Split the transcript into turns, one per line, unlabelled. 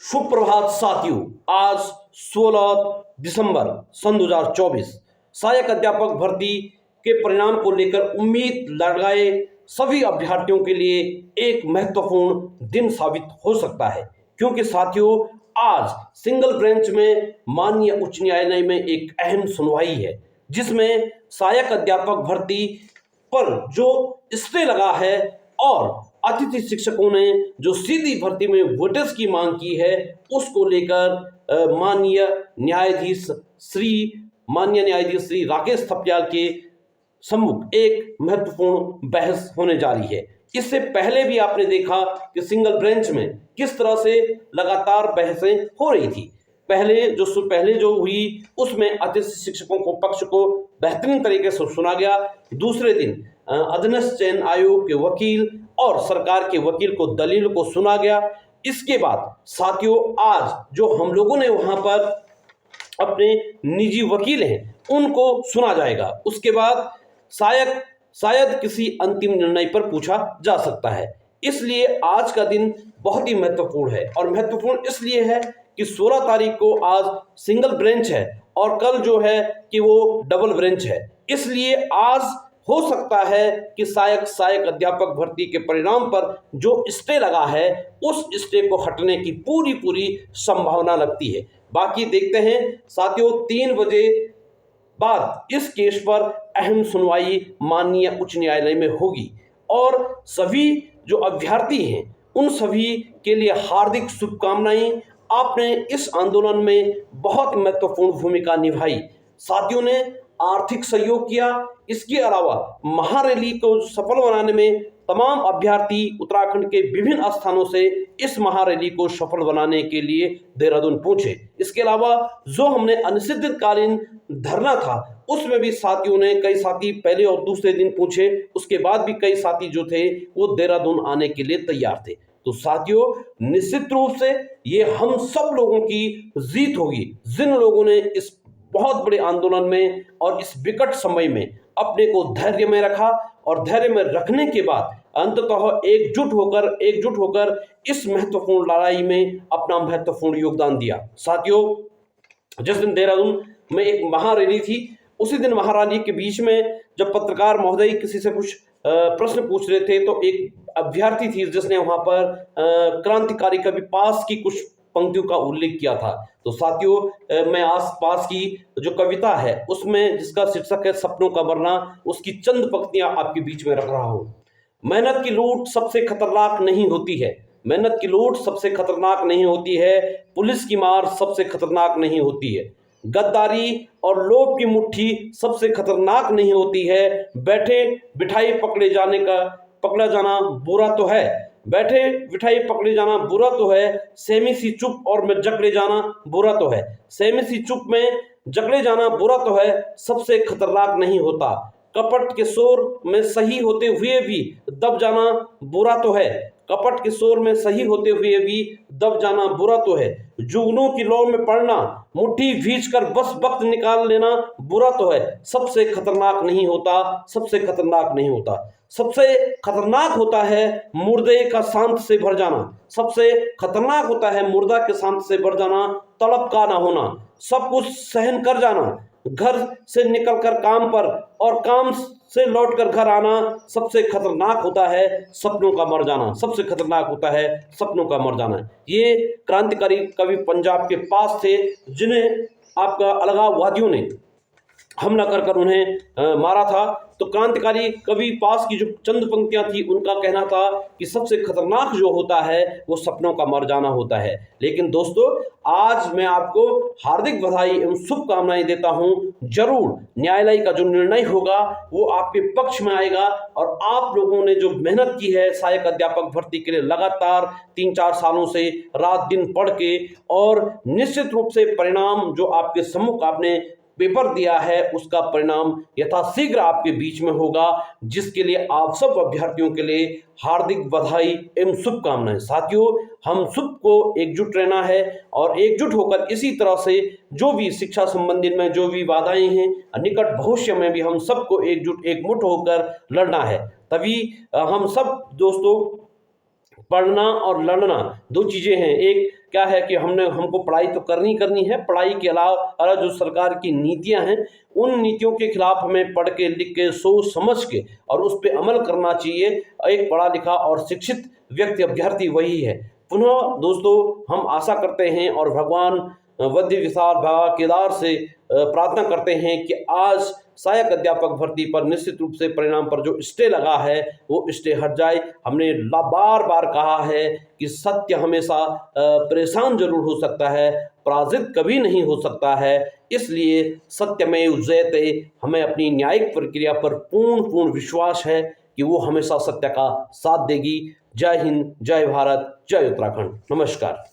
सुप्रभात साथियों। आज 16 दिसंबर सन 2024 सहायक अध्यापक भर्ती के परिणाम को लेकर उम्मीद लगाए सभी अभ्यर्थियों के लिए एक महत्वपूर्ण दिन साबित हो सकता है, क्योंकि साथियों आज सिंगल बेंच में माननीय उच्च न्यायालय में एक अहम सुनवाई है, जिसमें सहायक अध्यापक भर्ती पर जो स्टे लगा है और अतिथि शिक्षकों ने जो सीधी भर्ती में वोटर्स की मांग की है, उसको लेकर माननीय न्यायाधीश श्री राकेश थपलियाल के सम्मुख एक महत्वपूर्ण बहस होने जा रही है। इससे पहले भी आपने देखा कि सिंगल बेंच में किस तरह से लगातार बहसें हो रही थी। पहले जो हुई उसमें अतिथि शिक्षकों को पक्ष को बेहतरीन तरीके से सुना गया। दूसरे दिन अधीनस्थ चयन आयोग के वकील और सरकार के वकील को दलील को सुना गया। इसके बाद साथियों आज जो हम लोगों ने वहां पर अपने निजी वकील हैं उनको सुना जाएगा। उसके बाद शायद किसी अंतिम निर्णय पर पूछा जा सकता है। इसलिए आज का दिन बहुत ही महत्वपूर्ण है, और महत्वपूर्ण इसलिए है कि 16 तारीख को आज सिंगल बेंच है और कल जो है कि वो डबल बेंच है। इसलिए आज हो सकता है कि सहायक अध्यापक भर्ती के परिणाम पर जो स्टे लगा है उस स्टे को हटने की पूरी संभावना लगती है। बाकी देखते हैं साथियों, 3 बजे बाद इस केस पर अहम सुनवाई माननीय उच्च न्यायालय में होगी, और सभी जो अभ्यर्थी हैं उन सभी के लिए हार्दिक शुभकामनाएं। आपने इस आंदोलन में बहुत महत्वपूर्ण भूमिका निभाई। साथियों ने आर्थिक सहयोग किया। इसके अलावा महारैली को सफल बनाने में तमाम अभ्यर्थी उत्तराखंड के विभिन्न स्थानों से इस महारैली को सफल बनाने के लिए देहरादून पहुंचे। इसके अलावा जो हमने अनिश्चितकालीन धरना था उसमें भी साथियों ने, कई साथी पहले और दूसरे दिन पहुंचे, उसके बाद भी कई साथी जो थे वो देहरादून आने के लिए तैयार थे। तो साथियों निश्चित रूप से ये हम सब लोगों की जीत होगी, जिन लोगों ने इस बहुत बड़े आंदोलन में और इस विकट समय में अपने को धैर्य में रखा, और धैर्य में रखने के बाद अंततः एकजुट होकर इस महत्वपूर्ण लड़ाई में अपना महत्वपूर्ण योगदान दिया। साथियों जिस दिन देहरादून में एक महारैली थी, उसी दिन महारैली के बीच में जब पत्रकार महोदय किसी से कुछ प्रश्न पूछ रहे थे, तो एक अभ्यर्थी थी जिसने वहां पर क्रांतिकारी कवि पास की कुछ पंक्तियों का उल्लेख किया था। तो साथियों मैं आसपास की जो कविता है उसमें जिसका शीर्षक है सपनों का मरना, उसकी चंद पंक्तियां आपके बीच में रख रहा हूं। मेहनत की लूट सबसे खतरनाक नहीं होती है, मेहनत की लूट सबसे खतरनाक नहीं होती है, पुलिस की मार सबसे खतरनाक नहीं होती है, गद्दारी और लोभ की मुट्ठी सबसे खतरनाक नहीं होती है, बैठे बिठाई पकड़ा जाना बुरा तो है, बैठे बिठाई पकड़े जाना बुरा तो है, सेमी सी चुप और में जकड़े जाना बुरा तो है, सेमी सी चुप में जकड़े जाना बुरा तो है, सबसे खतरनाक नहीं होता, कपट के शोर में सही होते हुए भी दब जाना बुरा तो है, कपट के शोर में सही होते हुए भी दब जाना बुरा तो है, जुगनू की लौ में पड़ना, मुट्ठी भींच कर बस वक्त निकाल लेना बुरा तो है, सबसे खतरनाक नहीं होता, सबसे खतरनाक नहीं होता, सबसे खतरनाक होता है मुर्दे का शांत से भर जाना, सबसे खतरनाक होता है मुर्दा के शांत से भर जाना, तलब का ना होना, सब कुछ सहन कर जाना, घर से निकलकर काम पर और काम से लौटकर घर आना, सबसे खतरनाक होता है सपनों का मर जाना, सबसे खतरनाक होता है सपनों का मर जाना। ये क्रांतिकारी कवि पंजाब के पास थे, जिन्हें आपका अलगाववादियों ने हमला कर उन्हें मारा था। तो क्रांतिकारी कवि पास की जो चंद पंक्तियां थी उनका कहना था कि सबसे खतरनाक जो होता है वो सपनों का मर जाना होता है। लेकिन दोस्तों आज मैं आपको हार्दिक बधाई एवं शुभकामनाएं देता हूं। जरूर न्यायालय का जो निर्णय होगा वो आपके पक्ष में आएगा, और आप लोगों ने जो मेहनत की है सहायक अध्यापक भर्ती के लिए लगातार 3-4 सालों से रात दिन पढ़ के, और निश्चित रूप से परिणाम जो आपके सम्मुख आपने पेपर दिया है उसका परिणाम यथाशीघ्र आपके बीच में होगा, जिसके लिए आप सब अभ्यर्थियों के लिए हार्दिक बधाई एवं शुभकामनाएं। साथियों हम सबको एकजुट रहना है, और एकजुट होकर इसी तरह से जो भी शिक्षा संबंधित में जो भी बाधाएं हैं निकट भविष्य में भी हम सबको एकमुठ होकर लड़ना है। तभी हम सब दोस्तों पढ़ना और लड़ना दो चीज़ें हैं। एक क्या है कि हमको पढ़ाई तो करनी है, पढ़ाई के अलावा जो सरकार की नीतियां हैं, उन नीतियों के खिलाफ हमें पढ़ के, लिख के, सोच समझ के और उस पर अमल करना चाहिए। एक पढ़ा लिखा और शिक्षित व्यक्ति, अभ्यर्थी वही है। पुनः दोस्तों, हम आशा करते हैं और भगवान वद्य विशाल बाबा केदार से प्रार्थना करते हैं कि आज सहायक अध्यापक भर्ती पर निश्चित रूप से परिणाम पर जो स्टे लगा है वो स्टे हट जाए। हमने बार बार कहा है कि सत्य हमेशा परेशान जरूर हो सकता है, पराजित कभी नहीं हो सकता है। इसलिए सत्यमेव जयते, हमें अपनी न्यायिक प्रक्रिया पर पूर्ण विश्वास है कि वो हमेशा सत्य का साथ देगी। जय हिंद, जय भारत, जय उत्तराखंड। नमस्कार।